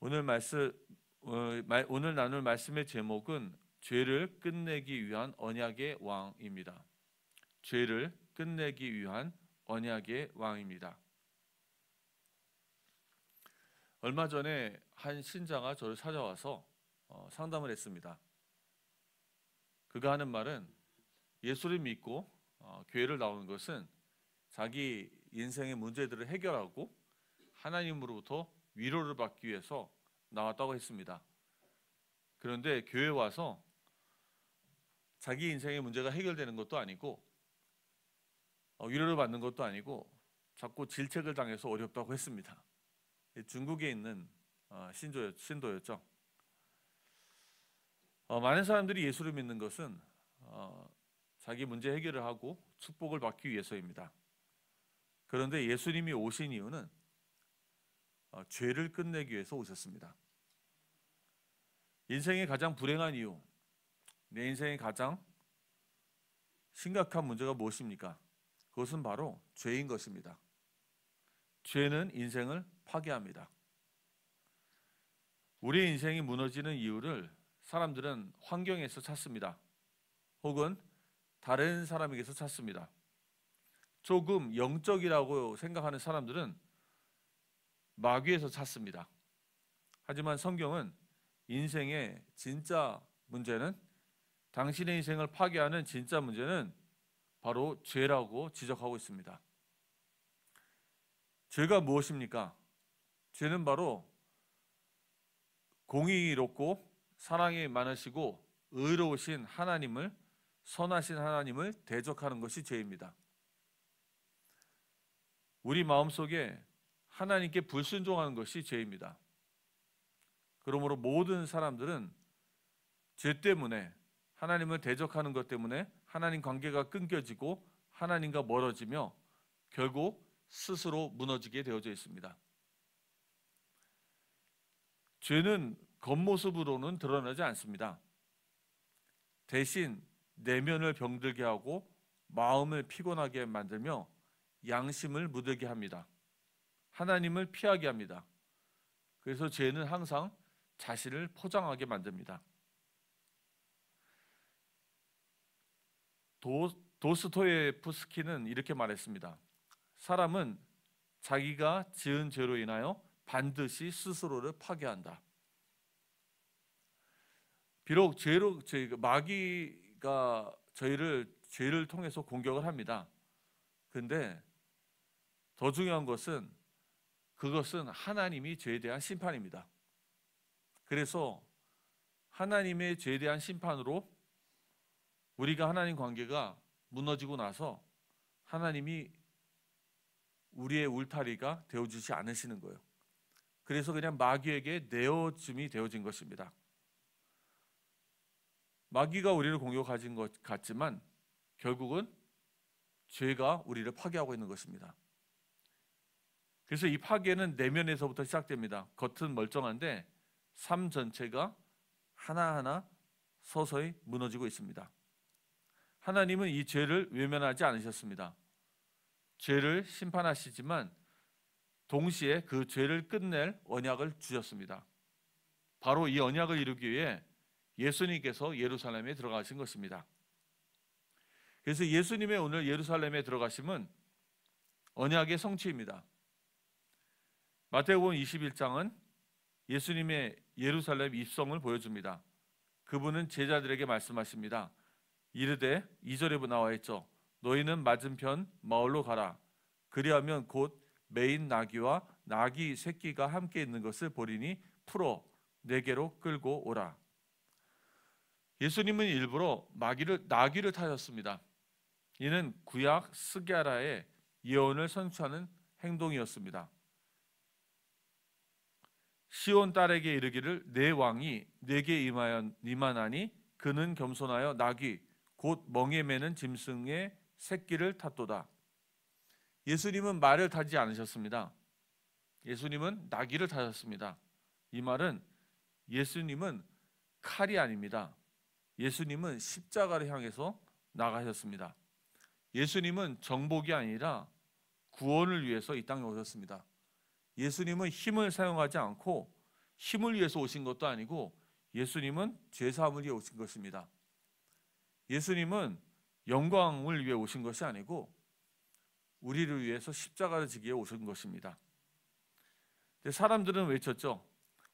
오늘 나눌 말씀의 제목은 죄를 끝내기 위한 언약의 왕입니다. 죄를 끝내기 위한 언약의 왕입니다. 얼마 전에 한 신자가 저를 찾아와서 상담을 했습니다. 그가 하는 말은 예수를 믿고 교회를 나오는 것은 자기 인생의 문제들을 해결하고 하나님으로부터 위로를 받기 위해서 나왔다고 했습니다. 그런데 교회에 와서 자기 인생의 문제가 해결되는 것도 아니고 위로를 받는 것도 아니고 자꾸 질책을 당해서 어렵다고 했습니다. 중국에 있는 신도였죠. 많은 사람들이 예수를 믿는 것은 자기 문제 해결을 하고 축복을 받기 위해서입니다. 그런데 예수님이 오신 이유는 죄를 끝내기 위해서 오셨습니다. 인생의 가장 불행한 이유, 내 인생의 가장 심각한 문제가 무엇입니까? 그것은 바로 죄인 것입니다. 죄는 인생을 파괴합니다. 우리의 인생이 무너지는 이유를 사람들은 환경에서 찾습니다. 혹은 다른 사람에게서 찾습니다. 조금 영적이라고 생각하는 사람들은 마귀에서 찾습니다. 하지만 성경은 인생의 진짜 문제는, 당신의 인생을 파괴하는 진짜 문제는 바로 죄라고 지적하고 있습니다. 죄가 무엇입니까? 죄는 바로 공의롭고 사랑이 많으시고 의로우신 하나님을, 선하신 하나님을 대적하는 것이 죄입니다. 우리 마음속에 하나님께 불순종하는 것이 죄입니다. 그러므로 모든 사람들은 죄 때문에, 하나님을 대적하는 것 때문에 하나님 관계가 끊겨지고 하나님과 멀어지며 결국 스스로 무너지게 되어져 있습니다. 죄는 겉모습으로는 드러나지 않습니다. 대신 내면을 병들게 하고 마음을 피곤하게 만들며 양심을 무들게 합니다. 하나님을 피하게 합니다. 그래서 죄는 항상 자신을 포장하게 만듭니다. 도스토예프스키는 이렇게 말했습니다. 사람은 자기가 지은 죄로 인하여 반드시 스스로를 파괴한다. 비록 마귀가 죄를 통해서 공격을 합니다. 그런데 더 중요한 것은 그것은 하나님이 죄에 대한 심판입니다. 그래서 하나님의 죄에 대한 심판으로 우리가 하나님 관계가 무너지고 나서 하나님이 우리의 울타리가 되어주지 않으시는 거예요. 그래서 그냥 마귀에게 내어줌이 되어진 것입니다. 마귀가 우리를 공격하신 것 같지만 결국은 죄가 우리를 파괴하고 있는 것입니다. 그래서 이 파괴는 내면에서부터 시작됩니다. 겉은 멀쩡한데 삶 전체가 하나하나 서서히 무너지고 있습니다. 하나님은 이 죄를 외면하지 않으셨습니다. 죄를 심판하시지만 동시에 그 죄를 끝낼 언약을 주셨습니다. 바로 이 언약을 이루기 위해 예수님께서 예루살렘에 들어가신 것입니다. 그래서 예수님의 오늘 예루살렘에 들어가심은 언약의 성취입니다. 마태복음 21장은 예수님의 예루살렘 입성을 보여줍니다. 그분은 제자들에게 말씀하십니다. 이르되 2절에 나와 있죠. 너희는 맞은편 마을로 가라. 그리하면 곧 매인 나귀와 나귀 새끼가 함께 있는 것을 보리니 풀어 내게로 끌고 오라. 예수님은 일부러 나귀를 타셨습니다. 이는 구약 스가랴의 예언을 선포하는 행동이었습니다. 시온 딸에게 이르기를 내 왕이 내게 임하나니 그는 겸손하여 나귀 곧 멍에 매는 짐승의 새끼를 탔도다. 예수님은 말을 타지 않으셨습니다. 예수님은 나귀를 타셨습니다. 이 말은 예수님은 칼이 아닙니다. 예수님은 십자가를 향해서 나가셨습니다. 예수님은 정복이 아니라 구원을 위해서 이 땅에 오셨습니다. 예수님은 힘을 사용하지 않고 힘을 위해서 오신 것도 아니고 예수님은 죄사함을 위해 오신 것입니다. 예수님은 영광을 위해 오신 것이 아니고 우리를 위해서 십자가를 지기에 오신 것입니다. 근데 사람들은 외쳤죠.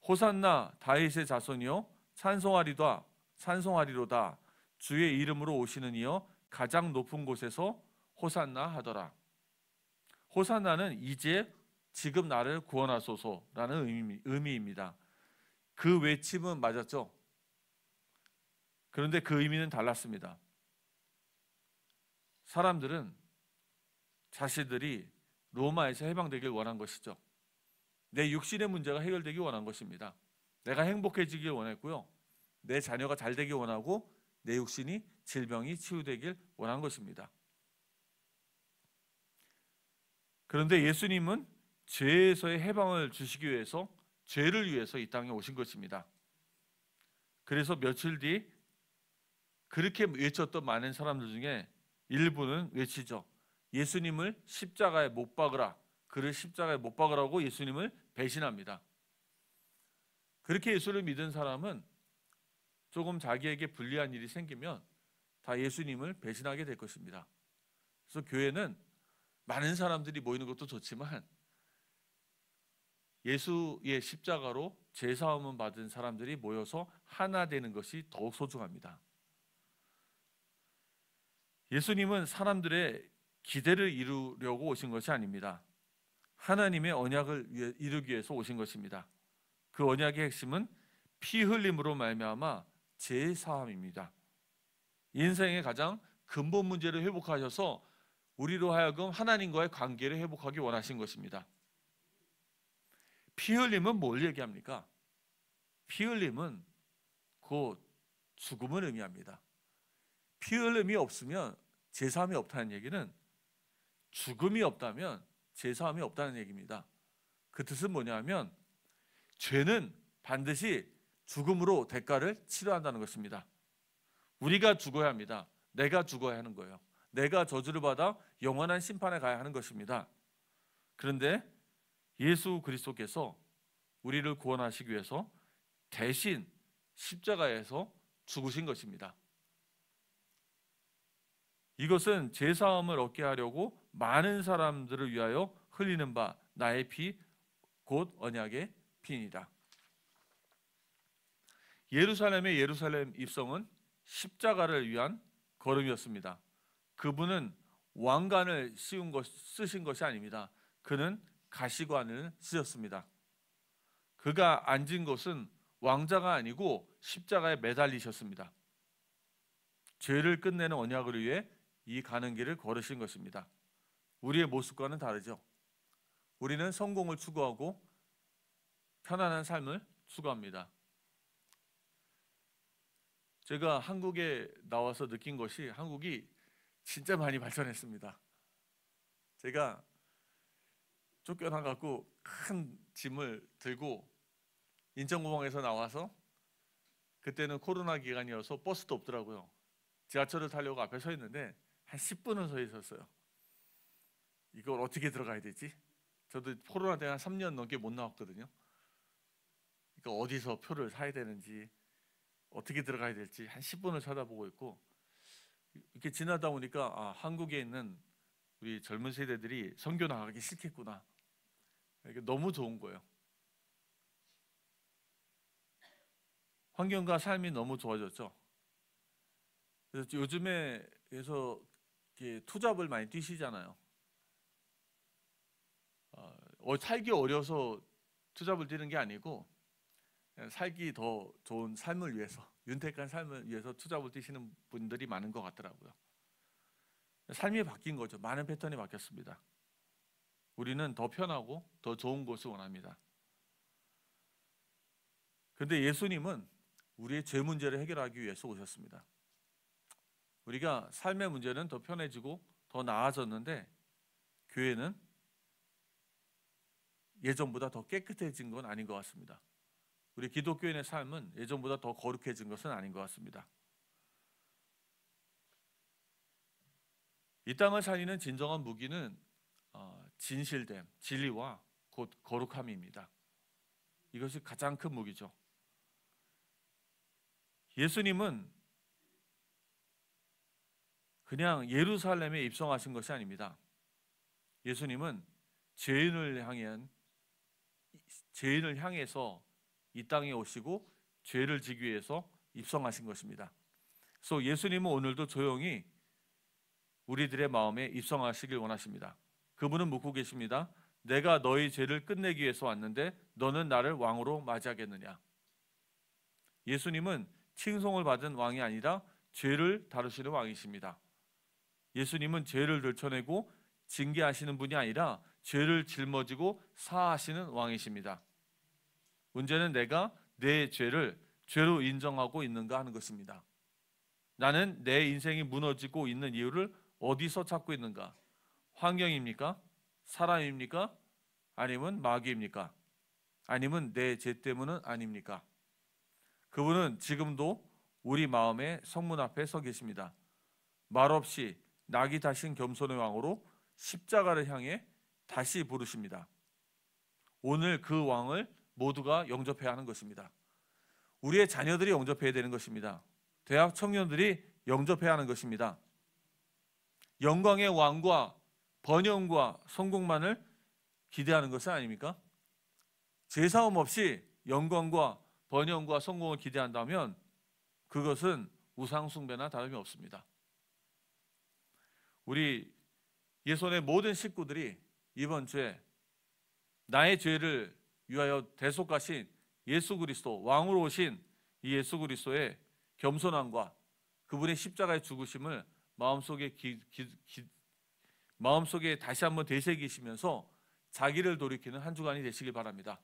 호산나 다윗의 자손이여 찬송하리로다. 주의 이름으로 오시는 이여 가장 높은 곳에서 호산나 하더라. 호산나는 이제 지금 나를 구원하소서라는 의미입니다. 그 외침은 맞았죠. 그런데 그 의미는 달랐습니다. 사람들은 자신들이 로마에서 해방되길 원한 것이죠. 내 육신의 문제가 해결되길 원한 것입니다. 내가 행복해지길 원했고요. 내 자녀가 잘 되길 원하고 내 육신이 질병이 치유되길 원한 것입니다. 그런데 예수님은 죄에서의 해방을 주시기 위해서 죄를 위해서 이 땅에 오신 것입니다. 그래서 며칠 뒤 그렇게 외쳤던 많은 사람들 중에 일부는 외치죠. 예수님을 십자가에 못 박으라. 그를 십자가에 못 박으라고 예수님을 배신합니다. 그렇게 예수를 믿은 사람은 조금 자기에게 불리한 일이 생기면 다 예수님을 배신하게 될 것입니다. 그래서 교회는 많은 사람들이 모이는 것도 좋지만 예수의 십자가로 죄사함을 받은 사람들이 모여서 하나 되는 것이 더욱 소중합니다. 예수님은 사람들의 기대를 이루려고 오신 것이 아닙니다. 하나님의 언약을 이루기 위해서 오신 것입니다. 그 언약의 핵심은 피 흘림으로 말미암아 죄 사함입니다. 인생의 가장 근본 문제를 회복하셔서 우리로 하여금 하나님과의 관계를 회복하기 원하신 것입니다. 피 흘림은 뭘 얘기합니까? 피 흘림은 곧 죽음을 의미합니다. 피 흘림이 없으면 제사함이 없다는 얘기는 죽음이 없다면 제사함이 없다는 얘기입니다. 그 뜻은 뭐냐면 죄는 반드시 죽음으로 대가를 치러야 한다는 것입니다. 우리가 죽어야 합니다. 내가 죽어야 하는 거예요. 내가 저주를 받아 영원한 심판에 가야 하는 것입니다. 그런데 예수 그리스도께서 우리를 구원하시기 위해서 대신 십자가에서 죽으신 것입니다. 이것은 제사함을 얻게 하려고 많은 사람들을 위하여 흘리는 바 나의 피 곧 언약의 피이다. 예루살렘의 예루살렘 입성은 십자가를 위한 걸음이었습니다. 그분은 왕관을 쓰신 것이 아닙니다. 그는 가시관을 쓰셨습니다. 그가 앉은 곳은 왕자가 아니고 십자가에 매달리셨습니다. 죄를 끝내는 언약을 위해 이 가는 길을 걸으신 것입니다. 우리의 모습과는 다르죠. 우리는 성공을 추구하고 편안한 삶을 추구합니다. 제가 한국에 나와서 느낀 것이 한국이 진짜 많이 발전했습니다. 제가 쫓겨나갖고 큰 짐을 들고 인천공항에서 나와서 그때는 코로나 기간이어서 버스도 없더라고요. 지하철을 타려고 앞에 서 있는데 한 10분은 서 있었어요. 이걸 어떻게 들어가야 되지? 저도 코로나 때 한 3년 넘게 못 나왔거든요. 그러니까 어디서 표를 사야 되는지 어떻게 들어가야 될지 한 10분을 쳐다보고 있고 이렇게 지나다 보니까 한국에 있는 우리 젊은 세대들이 선교 나가기 싫겠구나. 이게 너무 좋은 거예요. 환경과 삶이 너무 좋아졌죠. 그래서 요즘에 투잡을 많이 뛰시잖아요. 살기 어려서 투잡을 뛰는 게 아니고 살기 더 좋은 삶을 위해서, 윤택한 삶을 위해서 투잡을 뛰시는 분들이 많은 것 같더라고요. 삶이 바뀐 거죠. 많은 패턴이 바뀌었습니다. 우리는 더 편하고 더 좋은 곳을 원합니다. 그런데 예수님은 우리의 죄 문제를 해결하기 위해서 오셨습니다. 우리가 삶의 문제는 더 편해지고 더 나아졌는데 교회는 예전보다 더 깨끗해진 건 아닌 것 같습니다. 우리 기독교인의 삶은 예전보다 더 거룩해진 것은 아닌 것 같습니다. 이 땅을 살리는 진정한 무기는 진실됨, 진리와 곧 거룩함입니다. 이것이 가장 큰 무기죠. 예수님은 그냥 예루살렘에 입성하신 것이 아닙니다. 예수님은 죄인을 향해서 이 땅에 오시고 죄를 지기 위해서 입성하신 것입니다. 그래서 예수님은 오늘도 조용히 우리들의 마음에 입성하시길 원하십니다. 그분은 묻고 계십니다. 내가 너희 죄를 끝내기 위해서 왔는데 너는 나를 왕으로 맞이하겠느냐? 예수님은 칭송을 받은 왕이 아니라 죄를 다루시는 왕이십니다. 예수님은 죄를 들춰내고 징계하시는 분이 아니라 죄를 짊어지고 사하시는 왕이십니다. 문제는 내가 내 죄를 죄로 인정하고 있는가 하는 것입니다. 나는 내 인생이 무너지고 있는 이유를 어디서 찾고 있는가? 환경입니까? 사람입니까? 아니면 마귀입니까? 아니면 내 죄 때문은 아닙니까? 그분은 지금도 우리 마음의 성문 앞에 서 계십니다. 말없이 낙이 다신 겸손의 왕으로 십자가를 향해 다시 부르십니다. 오늘 그 왕을 모두가 영접해야 하는 것입니다. 우리의 자녀들이 영접해야 되는 것입니다. 대학 청년들이 영접해야 하는 것입니다. 영광의 왕과 번영과 성공만을 기대하는 것은 아닙니까? 죄사함 없이 영광과 번영과 성공을 기대한다면 그것은 우상 숭배나 다름이 없습니다. 우리 예손의 모든 식구들이 이번 주에 나의 죄를 위하여 대속하신 예수 그리스도, 왕으로 오신 이 예수 그리스도의 겸손함과 그분의 십자가의 죽으심을 마음속에 다시 한번 되새기시면서 자기를 돌이키는 한 주간이 되시길 바랍니다.